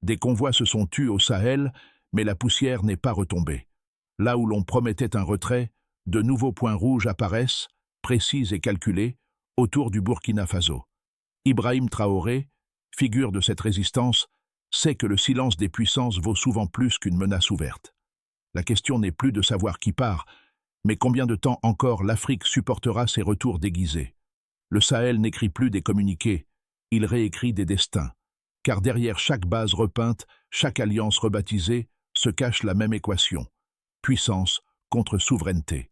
Des convois se sont tus au Sahel, mais la poussière n'est pas retombée. Là où l'on promettait un retrait, de nouveaux points rouges apparaissent, précis et calculés, autour du Burkina Faso. Ibrahim Traoré, figure de cette résistance, sait que le silence des puissances vaut souvent plus qu'une menace ouverte. La question n'est plus de savoir qui part, mais combien de temps encore l'Afrique supportera ces retours déguisés. Le Sahel n'écrit plus des communiqués, il réécrit des destins. Car derrière chaque base repeinte, chaque alliance rebaptisée, se cache la même équation. Puissance contre souveraineté.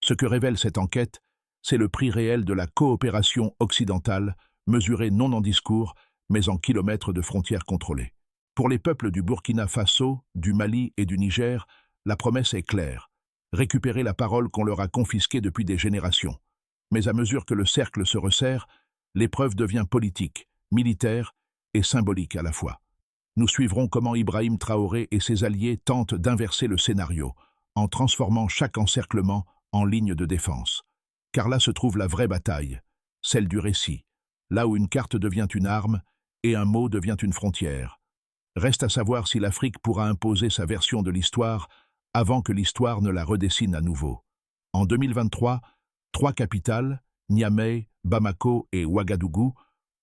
Ce que révèle cette enquête, c'est le prix réel de la coopération occidentale, mesuré non en discours, mais en kilomètres de frontières contrôlées. Pour les peuples du Burkina Faso, du Mali et du Niger, la promesse est claire. Récupérer la parole qu'on leur a confisquée depuis des générations. Mais à mesure que le cercle se resserre, l'épreuve devient politique, militaire et symbolique à la fois. Nous suivrons comment Ibrahim Traoré et ses alliés tentent d'inverser le scénario, en transformant chaque encerclement en ligne de défense. Car là se trouve la vraie bataille, celle du récit, là où une carte devient une arme et un mot devient une frontière. Reste à savoir si l'Afrique pourra imposer sa version de l'histoire avant que l'histoire ne la redessine à nouveau. En 2023, 3 capitales, Niamey, Bamako et Ouagadougou,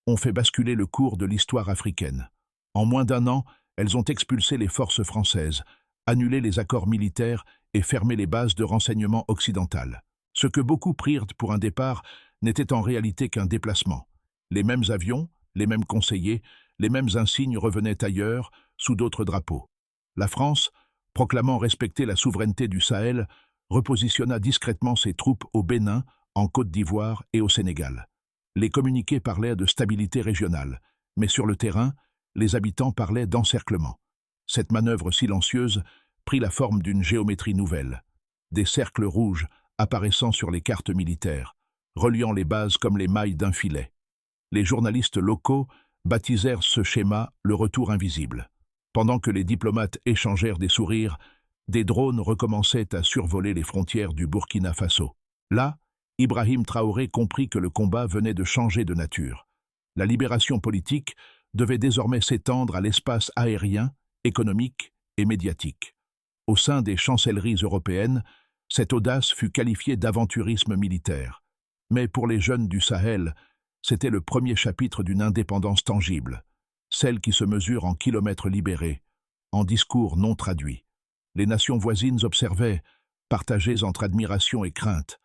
ont fait basculer le cours de l'histoire africaine. En moins d'un an, elles ont expulsé les forces françaises, annulé les accords militaires et fermé les bases de renseignement occidentales. Ce que beaucoup prirent pour un départ n'était en réalité qu'un déplacement. Les mêmes avions, les mêmes conseillers, les mêmes insignes revenaient ailleurs, sous d'autres drapeaux. La France, proclamant respecter la souveraineté du Sahel, repositionna discrètement ses troupes au Bénin, en Côte d'Ivoire et au Sénégal. Les communiqués parlaient de stabilité régionale, mais sur le terrain, les habitants parlaient d'encerclement. Cette manœuvre silencieuse prit la forme d'une géométrie nouvelle. Des cercles rouges apparaissant sur les cartes militaires, reliant les bases comme les mailles d'un filet. Les journalistes locaux baptisèrent ce schéma le retour invisible. Pendant que les diplomates échangèrent des sourires, des drones recommençaient à survoler les frontières du Burkina Faso. Là, Ibrahim Traoré comprit que le combat venait de changer de nature. La libération politique devait désormais s'étendre à l'espace aérien, économique et médiatique. Au sein des chancelleries européennes, cette audace fut qualifiée d'aventurisme militaire. Mais pour les jeunes du Sahel, c'était le premier chapitre d'une indépendance tangible, celle qui se mesure en kilomètres libérés, en discours non traduits. Les nations voisines observaient, partagées entre admiration et crainte.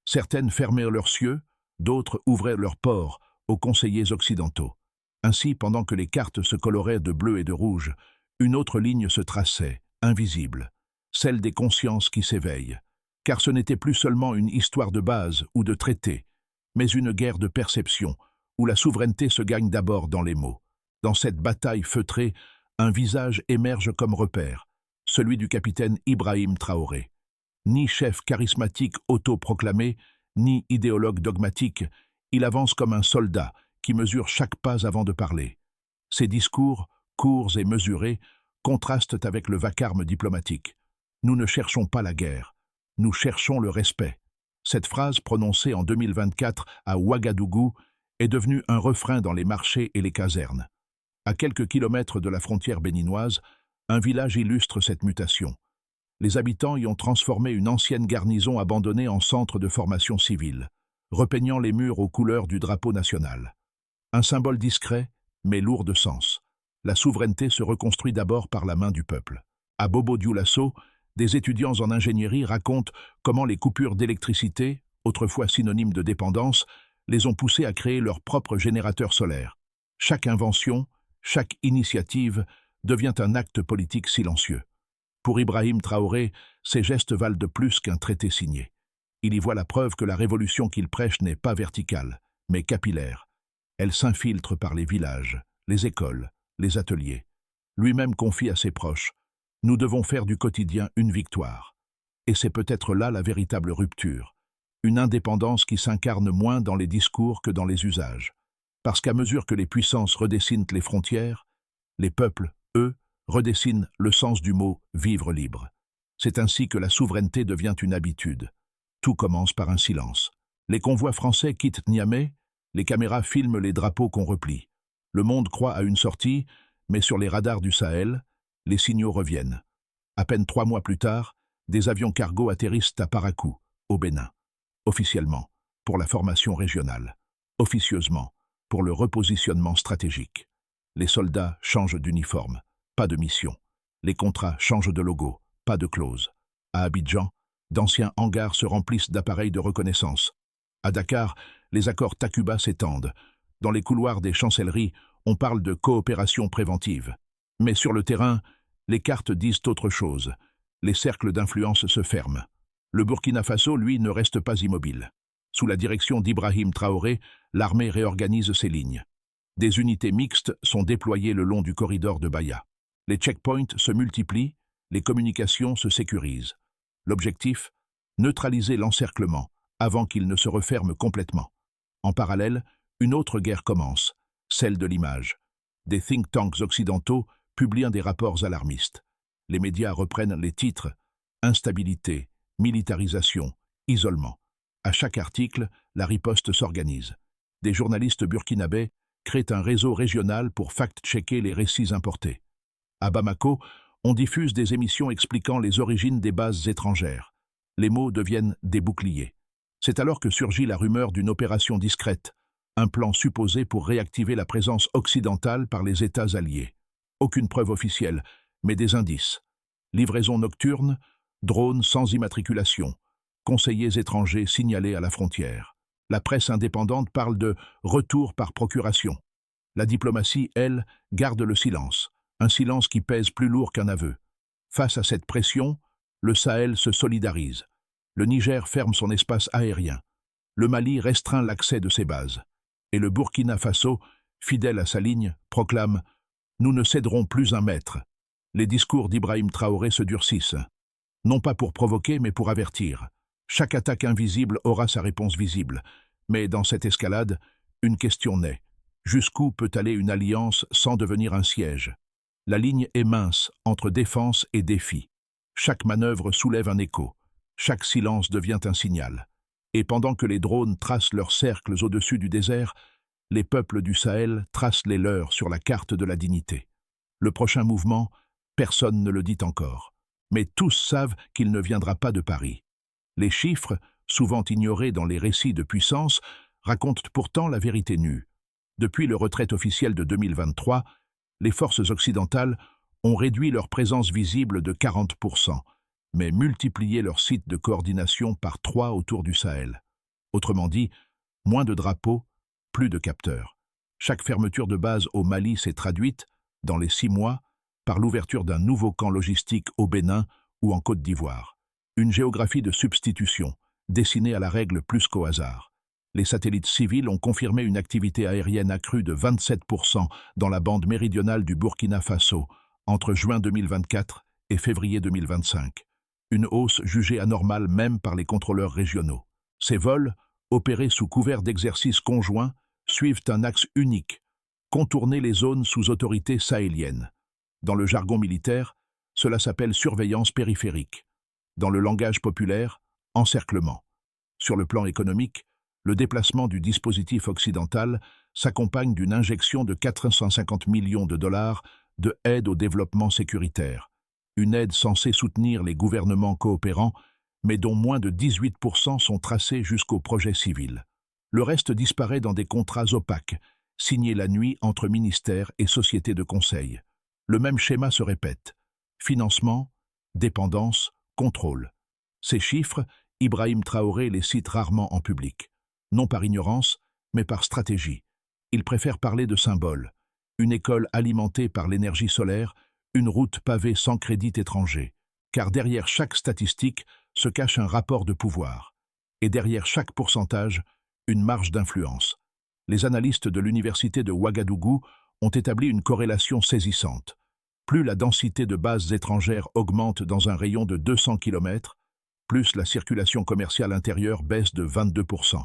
Certaines fermèrent leurs cieux, d'autres ouvraient leurs ports aux conseillers occidentaux. Ainsi, pendant que les cartes se coloraient de bleu et de rouge, une autre ligne se traçait, invisible, celle des consciences qui s'éveillent. Car ce n'était plus seulement une histoire de base ou de traité, mais une guerre de perception, où la souveraineté se gagne d'abord dans les mots. Dans cette bataille feutrée, un visage émerge comme repère, celui du capitaine Ibrahim Traoré. Ni chef charismatique autoproclamé, ni idéologue dogmatique, il avance comme un soldat qui mesure chaque pas avant de parler. Ses discours, courts et mesurés, contrastent avec le vacarme diplomatique. Nous ne cherchons pas la guerre, nous cherchons le respect. Cette phrase prononcée en 2024 à Ouagadougou est devenue un refrain dans les marchés et les casernes. À quelques kilomètres de la frontière béninoise, un village illustre cette mutation. Les habitants y ont transformé une ancienne garnison abandonnée en centre de formation civile, repeignant les murs aux couleurs du drapeau national. Un symbole discret, mais lourd de sens. La souveraineté se reconstruit d'abord par la main du peuple. À Bobo-Dioulasso, des étudiants en ingénierie racontent comment les coupures d'électricité, autrefois synonymes de dépendance, les ont poussés à créer leur propre générateur solaire. Chaque invention, chaque initiative devient un acte politique silencieux. Pour Ibrahim Traoré, ces gestes valent de plus qu'un traité signé. Il y voit la preuve que la révolution qu'il prêche n'est pas verticale, mais capillaire. Elle s'infiltre par les villages, les écoles, les ateliers. Lui-même confie à ses proches « Nous devons faire du quotidien une victoire ». Et c'est peut-être là la véritable rupture. Une indépendance qui s'incarne moins dans les discours que dans les usages. Parce qu'à mesure que les puissances redessinent les frontières, les peuples, eux, redessinent le sens du mot « vivre libre ». C'est ainsi que la souveraineté devient une habitude. Tout commence par un silence. Les convois français quittent Niamey, les caméras filment les drapeaux qu'on replie. Le monde croit à une sortie, Mais sur les radars du Sahel, les signaux reviennent. À peine 3 mois plus tard, des avions cargo atterrissent à Parakou, au Bénin. Officiellement, pour la formation régionale. Officieusement, pour le repositionnement stratégique. Les soldats changent d'uniforme, pas de mission. Les contrats changent de logo, pas de clause. À Abidjan, d'anciens hangars se remplissent d'appareils de reconnaissance. À Dakar, les accords Takuba s'étendent. Dans les couloirs des chancelleries, on parle de coopération préventive. Mais sur le terrain, les cartes disent autre chose. Les cercles d'influence se ferment. Le Burkina Faso, lui, ne reste pas immobile. Sous la direction d'Ibrahim Traoré, l'armée réorganise ses lignes. Des unités mixtes sont déployées le long du corridor de Baya. Les checkpoints se multiplient, les communications se sécurisent. L'objectif, neutraliser l'encerclement avant qu'il ne se referme complètement. En parallèle, une autre guerre commence, celle de l'image. Des think tanks occidentaux publient des rapports alarmistes. Les médias reprennent les titres « Instabilité »,« Militarisation »,« Isolement ». À chaque article, la riposte s'organise. Des journalistes burkinabés créent un réseau régional pour fact-checker les récits importés. À Bamako, on diffuse des émissions expliquant les origines des bases étrangères. Les mots deviennent des boucliers. C'est alors que surgit la rumeur d'une opération discrète, un plan supposé pour réactiver la présence occidentale par les États alliés. Aucune preuve officielle, mais des indices. Livraison nocturne, drones sans immatriculation, conseillers étrangers signalés à la frontière. La presse indépendante parle de « retour par procuration ». La diplomatie, elle, garde le silence, un silence qui pèse plus lourd qu'un aveu. Face à cette pression, le Sahel se solidarise. Le Niger ferme son espace aérien. Le Mali restreint l'accès de ses bases. Et le Burkina Faso, fidèle à sa ligne, proclame « Nous ne céderons plus un mètre ». Les discours d'Ibrahim Traoré se durcissent. Non pas pour provoquer, mais pour avertir. Chaque attaque invisible aura sa réponse visible. Mais dans cette escalade, une question naît. Jusqu'où peut aller une alliance sans devenir un siège? La ligne est mince entre défense et défi. Chaque manœuvre soulève un écho. Chaque silence devient un signal. Et pendant que les drones tracent leurs cercles au-dessus du désert, les peuples du Sahel tracent les leurs sur la carte de la dignité. Le prochain mouvement, personne ne le dit encore. Mais tous savent qu'il ne viendra pas de Paris. Les chiffres, souvent ignorés dans les récits de puissance, racontent pourtant la vérité nue. Depuis le retrait officiel de 2023, les forces occidentales ont réduit leur présence visible de 40%, mais multiplié leurs sites de coordination par 3 autour du Sahel. Autrement dit, moins de drapeaux, plus de capteurs. Chaque fermeture de base au Mali s'est traduite, dans les 6 mois, par l'ouverture d'un nouveau camp logistique au Bénin ou en Côte d'Ivoire. Une géographie de substitution, dessinée à la règle plus qu'au hasard. Les satellites civils ont confirmé une activité aérienne accrue de 27% dans la bande méridionale du Burkina Faso entre juin 2024 et février 2025. Une hausse jugée anormale même par les contrôleurs régionaux. Ces vols, opérés sous couvert d'exercices conjoints, suivent un axe unique, contourner les zones sous autorité sahélienne. Dans le jargon militaire, cela s'appelle surveillance périphérique. Dans le langage populaire, encerclement. Sur le plan économique, le déplacement du dispositif occidental s'accompagne d'une injection de 450 millions de dollars de aide au développement sécuritaire. Une aide censée soutenir les gouvernements coopérants, mais dont moins de 18% sont tracés jusqu'au projet civil. Le reste disparaît dans des contrats opaques, signés la nuit entre ministères et sociétés de conseil. Le même schéma se répète. Financement, dépendance, contrôle. Ces chiffres, Ibrahim Traoré les cite rarement en public. Non par ignorance, mais par stratégie. Il préfère parler de symboles. Une école alimentée par l'énergie solaire, une route pavée sans crédit étranger. Car derrière chaque statistique se cache un rapport de pouvoir. Et derrière chaque pourcentage, une marge d'influence. Les analystes de l'université de Ouagadougou ont établi une corrélation saisissante. Plus la densité de bases étrangères augmente dans un rayon de 200 km, plus la circulation commerciale intérieure baisse de 22%.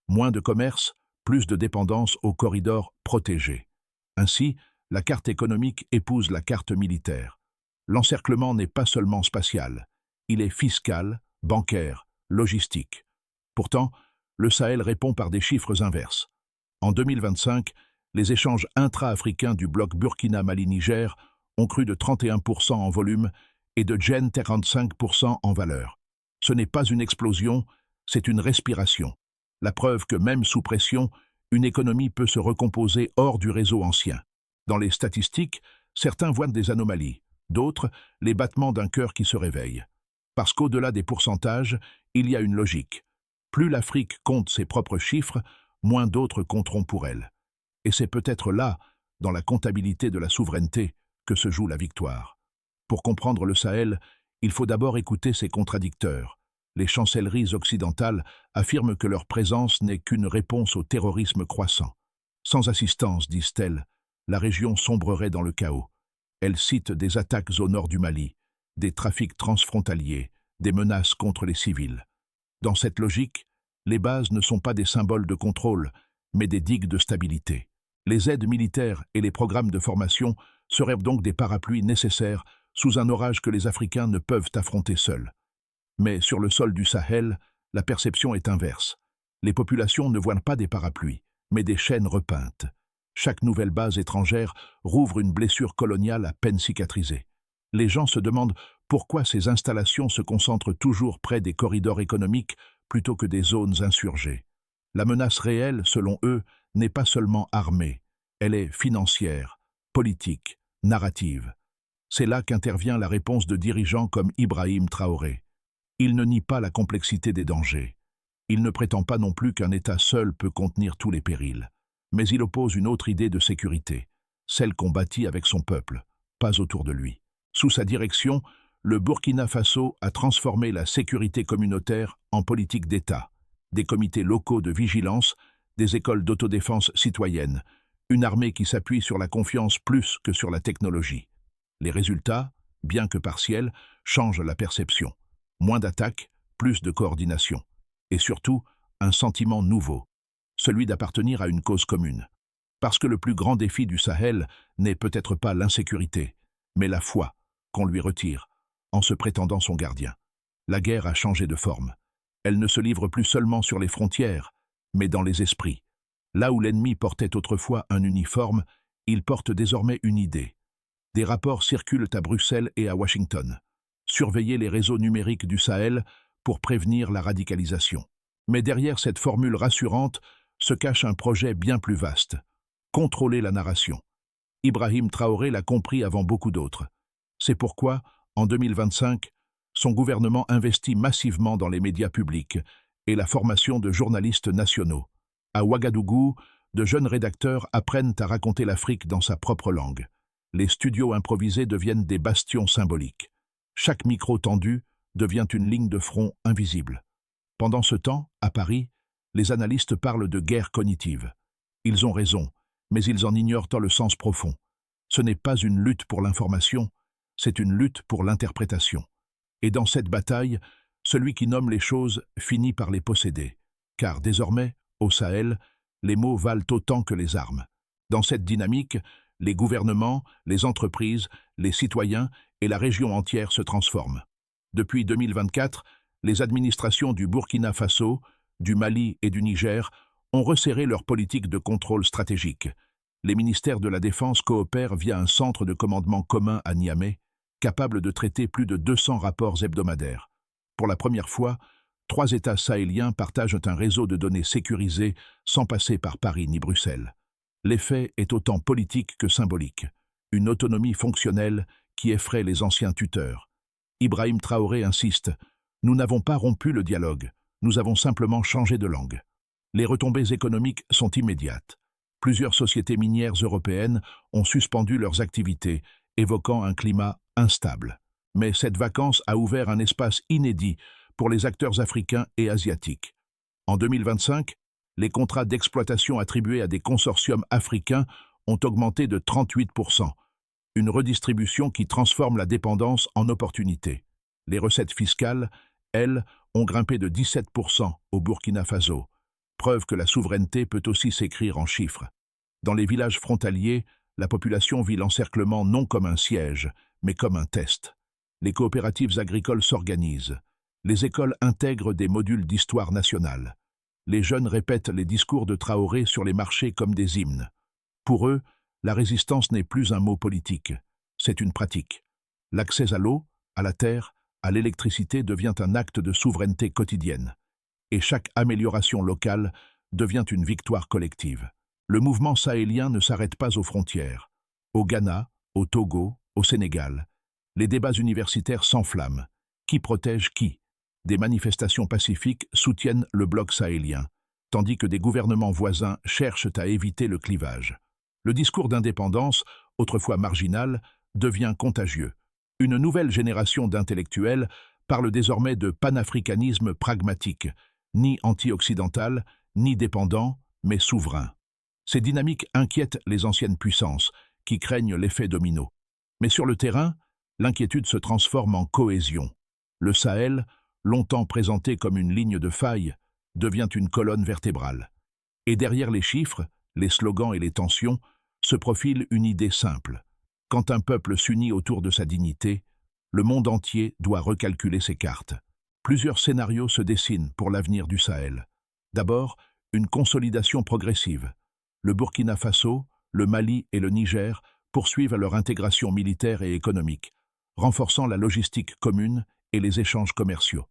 Moins de commerce, plus de dépendance aux corridors protégés. Ainsi, la carte économique épouse la carte militaire. L'encerclement n'est pas seulement spatial, il est fiscal, bancaire, logistique. Pourtant, le Sahel répond par des chiffres inverses. En 2025, Les échanges intra-africains du bloc Burkina-Mali-Niger ont cru de 31% en volume et de 45% en valeur. Ce n'est pas une explosion, c'est une respiration. La preuve que même sous pression, une économie peut se recomposer hors du réseau ancien. Dans les statistiques, certains voient des anomalies, d'autres, les battements d'un cœur qui se réveille. Parce qu'au-delà des pourcentages, il y a une logique. Plus l'Afrique compte ses propres chiffres, moins d'autres compteront pour elle. Et c'est peut-être là, dans la comptabilité de la souveraineté, que se joue la victoire. Pour comprendre le Sahel, il faut d'abord écouter ses contradicteurs. Les chancelleries occidentales affirment que leur présence n'est qu'une réponse au terrorisme croissant. Sans assistance, disent-elles, la région sombrerait dans le chaos. Elles citent des attaques au nord du Mali, des trafics transfrontaliers, des menaces contre les civils. Dans cette logique, les bases ne sont pas des symboles de contrôle, mais des digues de stabilité. Les aides militaires et les programmes de formation seraient donc des parapluies nécessaires sous un orage que les Africains ne peuvent affronter seuls. Mais sur le sol du Sahel, la perception est inverse. Les populations ne voient pas des parapluies, mais des chaînes repeintes. Chaque nouvelle base étrangère rouvre une blessure coloniale à peine cicatrisée. Les gens se demandent pourquoi ces installations se concentrent toujours près des corridors économiques plutôt que des zones insurgées. La menace réelle, selon eux, n'est pas seulement armée, elle est financière, politique, narrative. C'est là qu'intervient la réponse de dirigeants comme Ibrahim Traoré. Il ne nie pas la complexité des dangers. Il ne prétend pas non plus qu'un État seul peut contenir tous les périls. Mais il oppose une autre idée de sécurité, celle qu'on bâtit avec son peuple, pas autour de lui. Sous sa direction, le Burkina Faso a transformé la sécurité communautaire en politique d'État, des comités locaux de vigilance, des écoles d'autodéfense citoyenne, une armée qui s'appuie sur la confiance plus que sur la technologie. Les résultats, bien que partiels, changent la perception. Moins d'attaques, plus de coordination. Et surtout, un sentiment nouveau, celui d'appartenir à une cause commune. Parce que le plus grand défi du Sahel n'est peut-être pas l'insécurité, mais la foi qu'on lui retire, en se prétendant son gardien. La guerre a changé de forme. Elle ne se livre plus seulement sur les frontières, mais dans les esprits. Là où l'ennemi portait autrefois un uniforme, il porte désormais une idée. Des rapports circulent à Bruxelles et à Washington. Surveiller les réseaux numériques du Sahel pour prévenir la radicalisation. Mais derrière cette formule rassurante se cache un projet bien plus vaste. Contrôler la narration. Ibrahim Traoré l'a compris avant beaucoup d'autres. C'est pourquoi, en 2025, son gouvernement investit massivement dans les médias publics et la formation de journalistes nationaux. À Ouagadougou, de jeunes rédacteurs apprennent à raconter l'Afrique dans sa propre langue. Les studios improvisés deviennent des bastions symboliques. Chaque micro tendu devient une ligne de front invisible. Pendant ce temps, à Paris, les analystes parlent de guerre cognitive. Ils ont raison, mais ils en ignorent le sens profond. Ce n'est pas une lutte pour l'information, c'est une lutte pour l'interprétation. Et dans cette bataille, celui qui nomme les choses finit par les posséder. Car désormais, au Sahel, les mots valent autant que les armes. Dans cette dynamique, les gouvernements, les entreprises, les citoyens et la région entière se transforment. Depuis 2024, les administrations du Burkina Faso, du Mali et du Niger ont resserré leur politique de contrôle stratégique. Les ministères de la Défense coopèrent via un centre de commandement commun à Niamey, capable de traiter plus de 200 rapports hebdomadaires. Pour la première fois, 3 États sahéliens partagent un réseau de données sécurisé sans passer par Paris ni Bruxelles. L'effet est autant politique que symbolique. Une autonomie fonctionnelle qui effraie les anciens tuteurs. Ibrahim Traoré insiste, « Nous n'avons pas rompu le dialogue, nous avons simplement changé de langue. » Les retombées économiques sont immédiates. Plusieurs sociétés minières européennes ont suspendu leurs activités, évoquant un climat instable. Mais cette vacance a ouvert un espace inédit pour les acteurs africains et asiatiques. En 2025, les contrats d'exploitation attribués à des consortiums africains ont augmenté de 38%, une redistribution qui transforme la dépendance en opportunité. Les recettes fiscales, elles, ont grimpé de 17% au Burkina Faso, preuve que la souveraineté peut aussi s'écrire en chiffres. Dans les villages frontaliers, la population vit l'encerclement non comme un siège, mais comme un test. Les coopératives agricoles s'organisent. Les écoles intègrent des modules d'histoire nationale. Les jeunes répètent les discours de Traoré sur les marchés comme des hymnes. Pour eux, la résistance n'est plus un mot politique, c'est une pratique. L'accès à l'eau, à la terre, à l'électricité devient un acte de souveraineté quotidienne. Et chaque amélioration locale devient une victoire collective. Le mouvement sahélien ne s'arrête pas aux frontières. Au Ghana, au Togo, au Sénégal, les débats universitaires s'enflamment. Qui protège qui? Des manifestations pacifiques soutiennent le bloc sahélien, tandis que des gouvernements voisins cherchent à éviter le clivage. Le discours d'indépendance, autrefois marginal, devient contagieux. Une nouvelle génération d'intellectuels parle désormais de panafricanisme pragmatique, ni anti-occidental, ni dépendant, mais souverain. Ces dynamiques inquiètent les anciennes puissances, qui craignent l'effet domino. Mais sur le terrain, l'inquiétude se transforme en cohésion. Le Sahel, longtemps présenté comme une ligne de faille, devient une colonne vertébrale. Et derrière les chiffres, les slogans et les tensions, se profile une idée simple. Quand un peuple s'unit autour de sa dignité, le monde entier doit recalculer ses cartes. Plusieurs scénarios se dessinent pour l'avenir du Sahel. D'abord, une consolidation progressive. Le Burkina Faso, le Mali et le Niger poursuivent leur intégration militaire et économique, renforçant la logistique commune et les échanges commerciaux.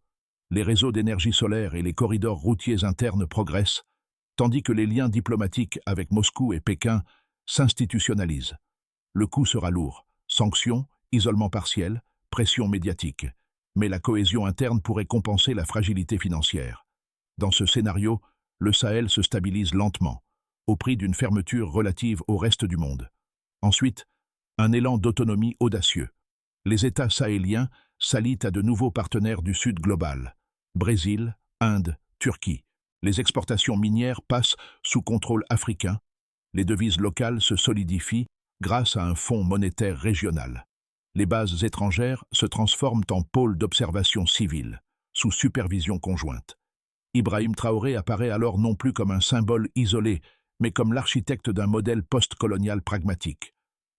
Les réseaux d'énergie solaire et les corridors routiers internes progressent, tandis que les liens diplomatiques avec Moscou et Pékin s'institutionnalisent. Le coup sera lourd, sanctions, isolement partiel, pression médiatique, mais la cohésion interne pourrait compenser la fragilité financière. Dans ce scénario, le Sahel se stabilise lentement, au prix d'une fermeture relative au reste du monde. Ensuite, un élan d'autonomie audacieux. Les États sahéliens s'allient à de nouveaux partenaires du Sud global. Brésil, Inde, Turquie. Les exportations minières passent sous contrôle africain. Les devises locales se solidifient grâce à un fonds monétaire régional. Les bases étrangères se transforment en pôles d'observation civile, sous supervision conjointe. Ibrahim Traoré apparaît alors non plus comme un symbole isolé, mais comme l'architecte d'un modèle post-colonial pragmatique.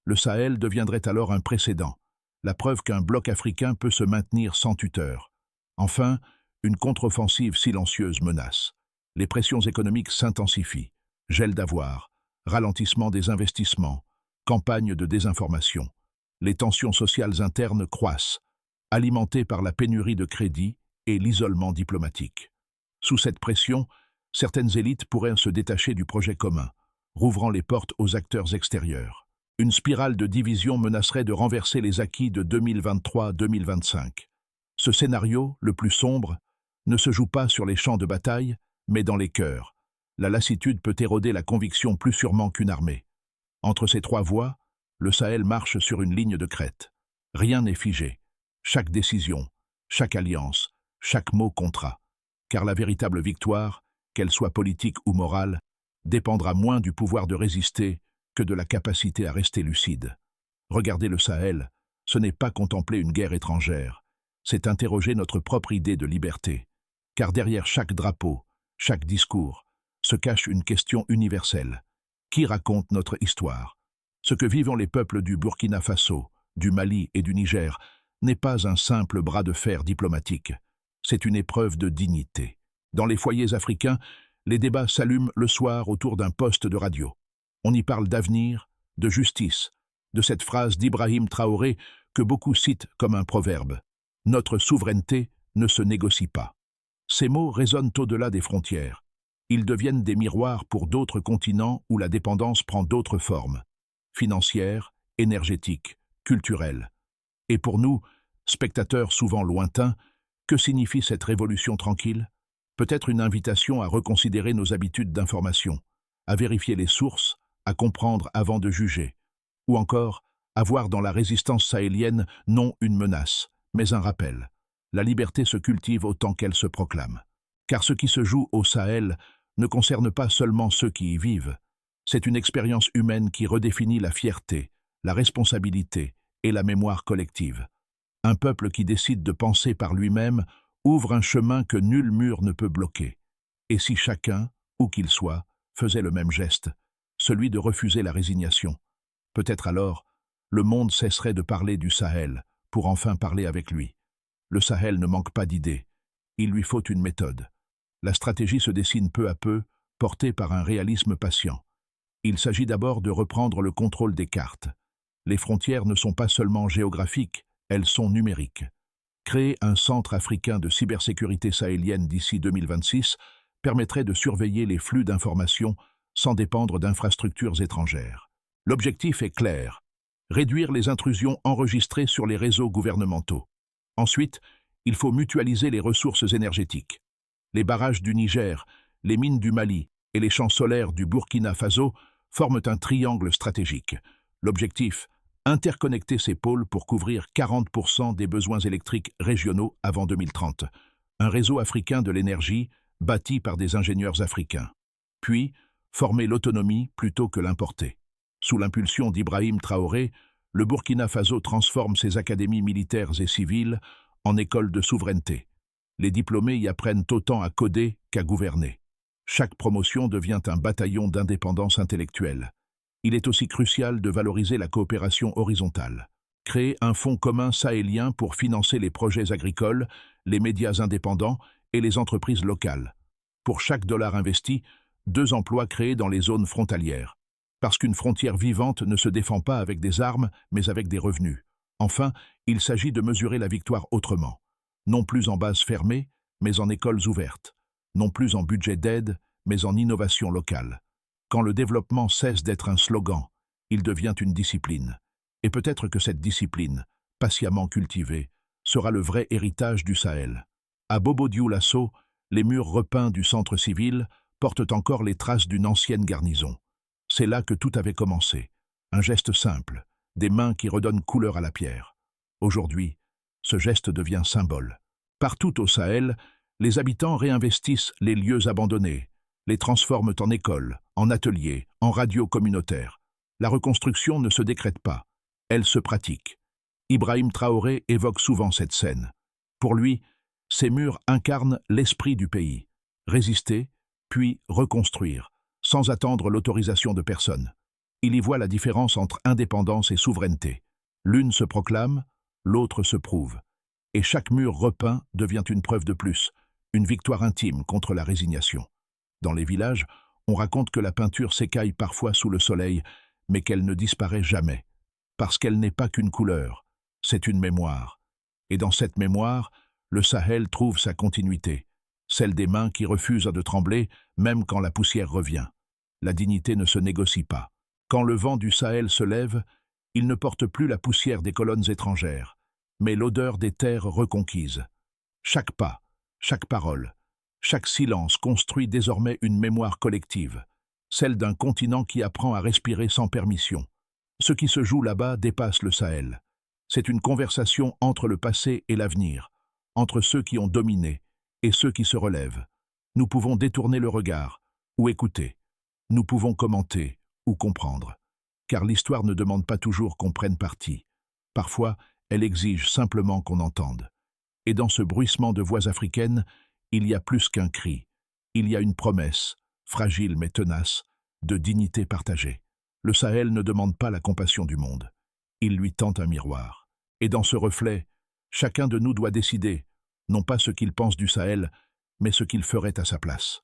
Le Sahel deviendrait alors un précédent, la preuve qu'un bloc africain peut se maintenir sans tuteur. Enfin, une contre-offensive silencieuse menace. Les pressions économiques s'intensifient, gel d'avoirs, ralentissement des investissements, campagne de désinformation. Les tensions sociales internes croissent, alimentées par la pénurie de crédit et l'isolement diplomatique. Sous cette pression, certaines élites pourraient se détacher du projet commun, rouvrant les portes aux acteurs extérieurs. Une spirale de division menacerait de renverser les acquis de 2023-2025. Ce scénario, le plus sombre, ne se joue pas sur les champs de bataille, mais dans les cœurs. La lassitude peut éroder la conviction plus sûrement qu'une armée. Entre ces trois voies, le Sahel marche sur une ligne de crête. Rien n'est figé. Chaque décision, chaque alliance, chaque mot comptera. Car la véritable victoire, qu'elle soit politique ou morale, dépendra moins du pouvoir de résister que de la capacité à rester lucide. Regarder le Sahel, ce n'est pas contempler une guerre étrangère, c'est interroger notre propre idée de liberté. Car derrière chaque drapeau, chaque discours, se cache une question universelle. Qui raconte notre histoire? Ce que vivent les peuples du Burkina Faso, du Mali et du Niger n'est pas un simple bras de fer diplomatique. C'est une épreuve de dignité. Dans les foyers africains, les débats s'allument le soir autour d'un poste de radio. On y parle d'avenir, de justice, de cette phrase d'Ibrahim Traoré que beaucoup citent comme un proverbe. Notre souveraineté ne se négocie pas. Ces mots résonnent au-delà des frontières. Ils deviennent des miroirs pour d'autres continents où la dépendance prend d'autres formes, financières, énergétiques, culturelles. Et pour nous, spectateurs souvent lointains, que signifie cette révolution tranquille? Peut-être une invitation à reconsidérer nos habitudes d'information, à vérifier les sources, à comprendre avant de juger, ou encore à voir dans la résistance sahélienne non une menace, mais un rappel. La liberté se cultive autant qu'elle se proclame. Car ce qui se joue au Sahel ne concerne pas seulement ceux qui y vivent. C'est une expérience humaine qui redéfinit la fierté, la responsabilité et la mémoire collective. Un peuple qui décide de penser par lui-même ouvre un chemin que nul mur ne peut bloquer. Et si chacun, où qu'il soit, faisait le même geste, celui de refuser la résignation, peut-être alors, le monde cesserait de parler du Sahel pour enfin parler avec lui. Le Sahel ne manque pas d'idées. Il lui faut une méthode. La stratégie se dessine peu à peu, portée par un réalisme patient. Il s'agit d'abord de reprendre le contrôle des cartes. Les frontières ne sont pas seulement géographiques, elles sont numériques. Créer un centre africain de cybersécurité sahélienne d'ici 2026 permettrait de surveiller les flux d'informations sans dépendre d'infrastructures étrangères. L'objectif est clair: réduire les intrusions enregistrées sur les réseaux gouvernementaux. Ensuite, il faut mutualiser les ressources énergétiques. Les barrages du Niger, les mines du Mali et les champs solaires du Burkina Faso forment un triangle stratégique. L'objectif: interconnecter ces pôles pour couvrir 40% des besoins électriques régionaux avant 2030. Un réseau africain de l'énergie bâti par des ingénieurs africains. Puis, former l'autonomie plutôt que l'importer. Sous l'impulsion d'Ibrahim Traoré, le Burkina Faso transforme ses académies militaires et civiles en écoles de souveraineté. Les diplômés y apprennent autant à coder qu'à gouverner. Chaque promotion devient un bataillon d'indépendance intellectuelle. Il est aussi crucial de valoriser la coopération horizontale. Créer un fonds commun sahélien pour financer les projets agricoles, les médias indépendants et les entreprises locales. Pour chaque dollar investi, 2 emplois créés dans les zones frontalières. Parce qu'une frontière vivante ne se défend pas avec des armes, mais avec des revenus. Enfin, il s'agit de mesurer la victoire autrement. Non plus en base fermée, mais en écoles ouvertes. Non plus en budget d'aide, mais en innovation locale. Quand le développement cesse d'être un slogan, il devient une discipline. Et peut-être que cette discipline, patiemment cultivée, sera le vrai héritage du Sahel. À Bobo-Dioulasso, les murs repeints du centre civil portent encore les traces d'une ancienne garnison. C'est là que tout avait commencé. Un geste simple, des mains qui redonnent couleur à la pierre. Aujourd'hui, ce geste devient symbole. Partout au Sahel, les habitants réinvestissent les lieux abandonnés, les transforment en écoles, en ateliers, en radios communautaires. La reconstruction ne se décrète pas, elle se pratique. Ibrahim Traoré évoque souvent cette scène. Pour lui, ces murs incarnent l'esprit du pays. Résister, puis reconstruire, sans attendre l'autorisation de personne. Il y voit la différence entre indépendance et souveraineté. L'une se proclame, l'autre se prouve. Et chaque mur repeint devient une preuve de plus, une victoire intime contre la résignation. Dans les villages, on raconte que la peinture s'écaille parfois sous le soleil, mais qu'elle ne disparaît jamais. Parce qu'elle n'est pas qu'une couleur, c'est une mémoire. Et dans cette mémoire, le Sahel trouve sa continuité, celle des mains qui refusent de trembler, même quand la poussière revient. La dignité ne se négocie pas. Quand le vent du Sahel se lève, il ne porte plus la poussière des colonnes étrangères, mais l'odeur des terres reconquises. Chaque pas, chaque parole, chaque silence construit désormais une mémoire collective, celle d'un continent qui apprend à respirer sans permission. Ce qui se joue là-bas dépasse le Sahel. C'est une conversation entre le passé et l'avenir, entre ceux qui ont dominé et ceux qui se relèvent. Nous pouvons détourner le regard ou écouter. Nous pouvons commenter ou comprendre. Car l'histoire ne demande pas toujours qu'on prenne parti. Parfois, elle exige simplement qu'on entende. Et dans ce bruissement de voix africaines, il y a plus qu'un cri. Il y a une promesse, fragile mais tenace, de dignité partagée. Le Sahel ne demande pas la compassion du monde. Il lui tend un miroir. Et dans ce reflet, chacun de nous doit décider, non pas ce qu'il pense du Sahel, mais ce qu'il ferait à sa place.